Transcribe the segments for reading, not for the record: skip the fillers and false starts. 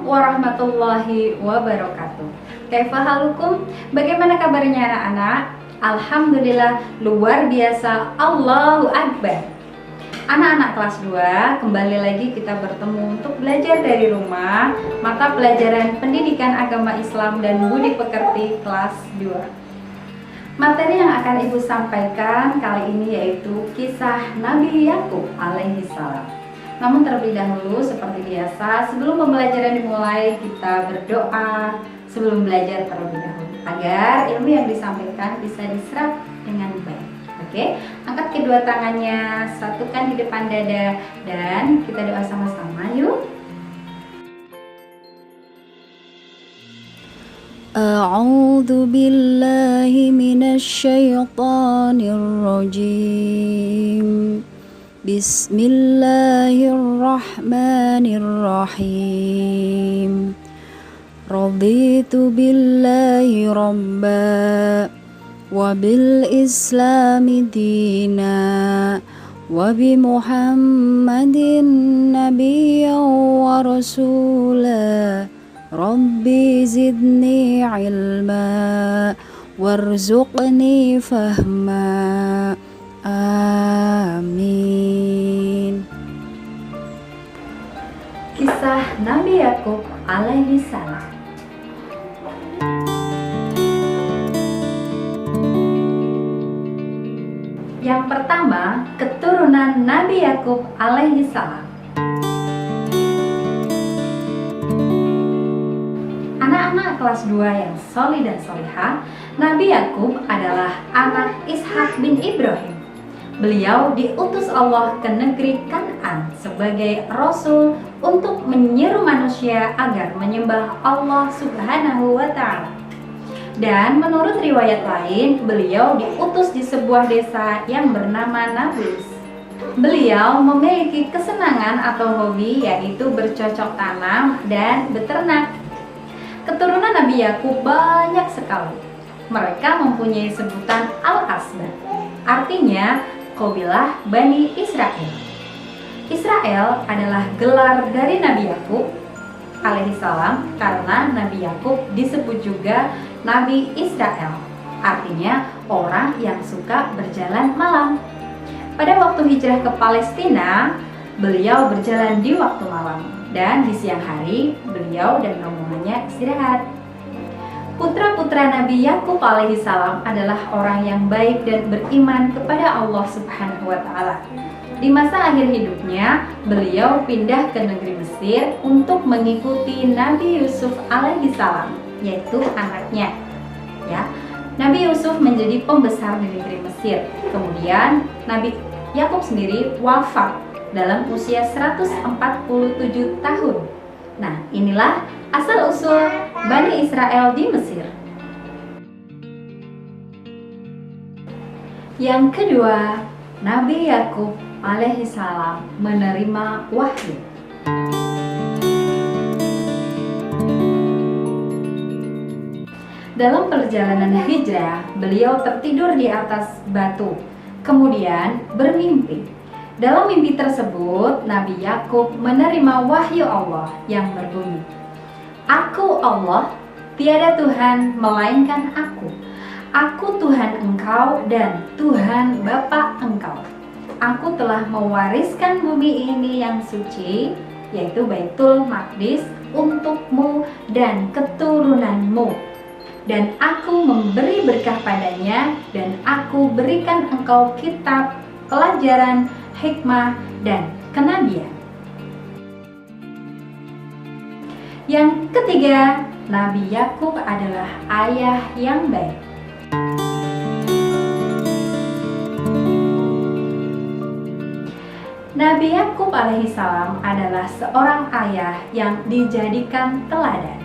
warahmatullahi wabarakatuh. Kaifa halukum? Bagaimana kabarnya anak-anak? Alhamdulillah, luar biasa, Allahu Akbar. Anak-anak kelas 2, kembali lagi kita bertemu untuk belajar dari rumah mata pelajaran Pendidikan Agama Islam dan Budi Pekerti kelas 2. Materi yang akan Ibu sampaikan kali ini yaitu kisah Nabi Yakub alaihi salam. Namun terlebih dahulu seperti biasa, sebelum pembelajaran dimulai kita berdoa sebelum belajar terlebih dahulu agar ilmu yang disampaikan bisa diserap dengan baik. Oke, angkat kedua tangannya, satukan di depan dada dan kita doa sama-sama yuk. A'udzu billahi minasy syaithanir rajim. Bismillahirrahmanirrahim. Raditu billahi rabba wa bil islami dina wa bi Muhammadin nabiyyan wa rasula. Rabbi zidni ilma warzuqni fahma. Amin. Kisah Nabi Yakub alaihi salam. Yang pertama, keturunan Nabi Yakub alaihi salam. Anak-anak kelas 2 yang solih dan solihah, Nabi Yakub adalah anak Ishak bin Ibrahim. Beliau diutus Allah ke negeri Kan'an sebagai rasul untuk menyeru manusia agar menyembah Allah Subhanahu wa Ta'ala. Dan menurut riwayat lain, beliau diutus di sebuah desa yang bernama Nablus. Beliau memiliki kesenangan atau hobi yaitu bercocok tanam dan beternak. Keturunan Nabi Yakub banyak sekali. Mereka mempunyai sebutan Al-Asbah, artinya kabilah Bani Israel. Israel adalah gelar dari Nabi Yakub alaihissalam karena Nabi Yakub disebut juga Nabi Israel, artinya orang yang suka berjalan malam. Pada waktu hijrah ke Palestina, beliau berjalan di waktu malam dan di siang hari beliau dan rombongannya istirahat. Putra-putra Nabi Yakub alaihissalam adalah orang yang baik dan beriman kepada Allah Subhanahu wa Ta'ala. Di masa akhir hidupnya, beliau pindah ke negeri Mesir untuk mengikuti Nabi Yusuf alaihissalam, yaitu anaknya. Ya, Nabi Yusuf menjadi pembesar di negeri Mesir. Kemudian Nabi Yakub sendiri wafat dalam usia 147 tahun. Nah, inilah asal-usul Bani Israel di Mesir. Yang kedua, Nabi Yakub alaihissalam menerima wahyu. Dalam perjalanan hijrah, beliau tertidur di atas batu, kemudian bermimpi. Dalam mimpi tersebut, Nabi Yakub menerima wahyu Allah yang berbunyi, "Aku Allah, tiada Tuhan melainkan aku. Aku Tuhan engkau dan Tuhan Bapa engkau. Aku telah mewariskan bumi ini yang suci, yaitu Baitul Maqdis, untukmu dan keturunanmu. Dan aku memberi berkah padanya, dan aku berikan engkau kitab, pelajaran, hikmah, dan kenabian." Yang ketiga, Nabi Yakub adalah ayah yang baik. Nabi Yakub alaihissalam adalah seorang ayah yang dijadikan teladan.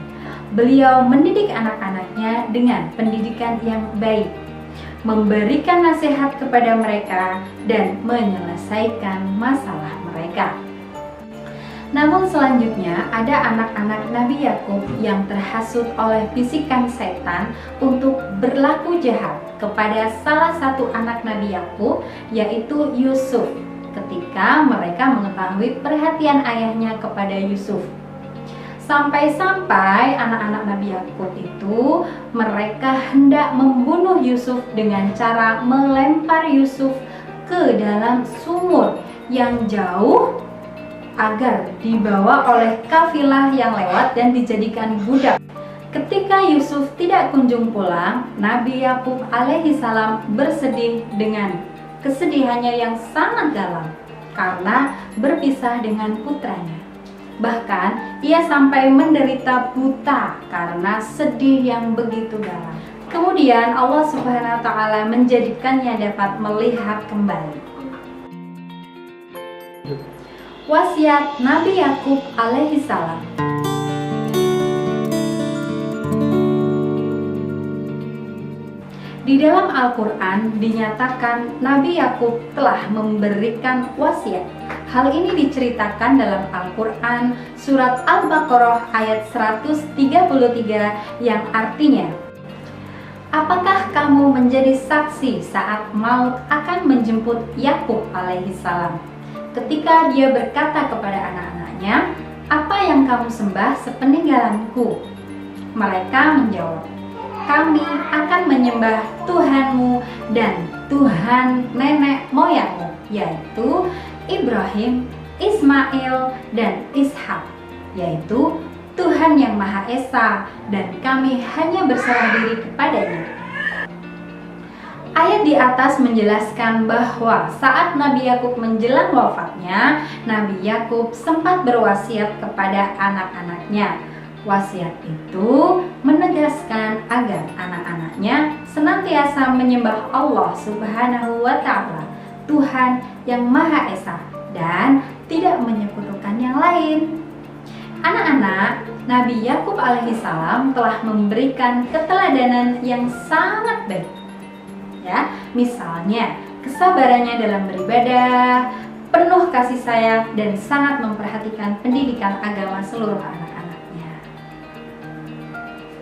Beliau mendidik anak-anaknya dengan pendidikan yang baik, memberikan nasihat kepada mereka, dan menyelesaikan masalah mereka. Namun selanjutnya ada anak-anak Nabi Yakub yang terhasut oleh bisikan setan untuk berlaku jahat kepada salah satu anak Nabi Yakub, yaitu Yusuf, ketika mereka mengetahui perhatian ayahnya kepada Yusuf. Sampai-sampai anak-anak Nabi Yakub itu mereka hendak membunuh Yusuf dengan cara melempar Yusuf ke dalam sumur yang jauh agar dibawa oleh kafilah yang lewat dan dijadikan budak. Ketika Yusuf tidak kunjung pulang, Nabi Yakub alaihissalam bersedih dengan kesedihannya yang sangat dalam karena berpisah dengan putranya. Bahkan ia sampai menderita buta karena sedih yang begitu dalam. Kemudian Allah Subhanahu wa taala menjadikannya dapat melihat kembali. Wasiat Nabi Yakub alaihissalam. Di dalam Al-Quran dinyatakan Nabi Yakub telah memberikan wasiat. Hal ini diceritakan dalam Al-Quran surat Al-Baqarah ayat 133 yang artinya, apakah kamu menjadi saksi saat maut akan menjemput Yakub alaihissalam ketika dia berkata kepada anak-anaknya, apa yang kamu sembah sepeninggalanku? Mereka menjawab, kami akan menyembah Tuhanmu dan Tuhan nenek moyangmu, yaitu Ibrahim, Ismail, dan Ishak, yaitu Tuhan yang Maha Esa, dan kami hanya berserah diri kepadanya. Ayat di atas menjelaskan bahwa saat Nabi Yakub menjelang wafatnya, Nabi Yakub sempat berwasiat kepada anak-anaknya. Wasiat itu menegaskan agar anak-anaknya senantiasa menyembah Allah Subhanahu wa taala, Tuhan yang Maha Esa, dan tidak menyekutukan yang lain. Anak-anak, Nabi Yakub alaihissalam telah memberikan keteladanan yang sangat baik. Ya, misalnya kesabarannya dalam beribadah, penuh kasih sayang, dan sangat memperhatikan pendidikan agama seluruh anak-anaknya.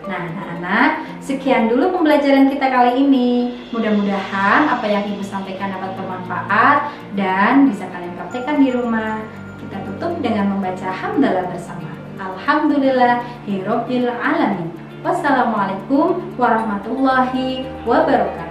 Nah, anak-anak, sekian dulu pembelajaran kita kali ini. Mudah-mudahan apa yang Ibu sampaikan dapat bermanfaat dan bisa kalian praktekkan di rumah. Kita tutup dengan membaca hamdalah bersama. Alhamdulillahirabbil alamin. Wassalamualaikum warahmatullahi wabarakatuh.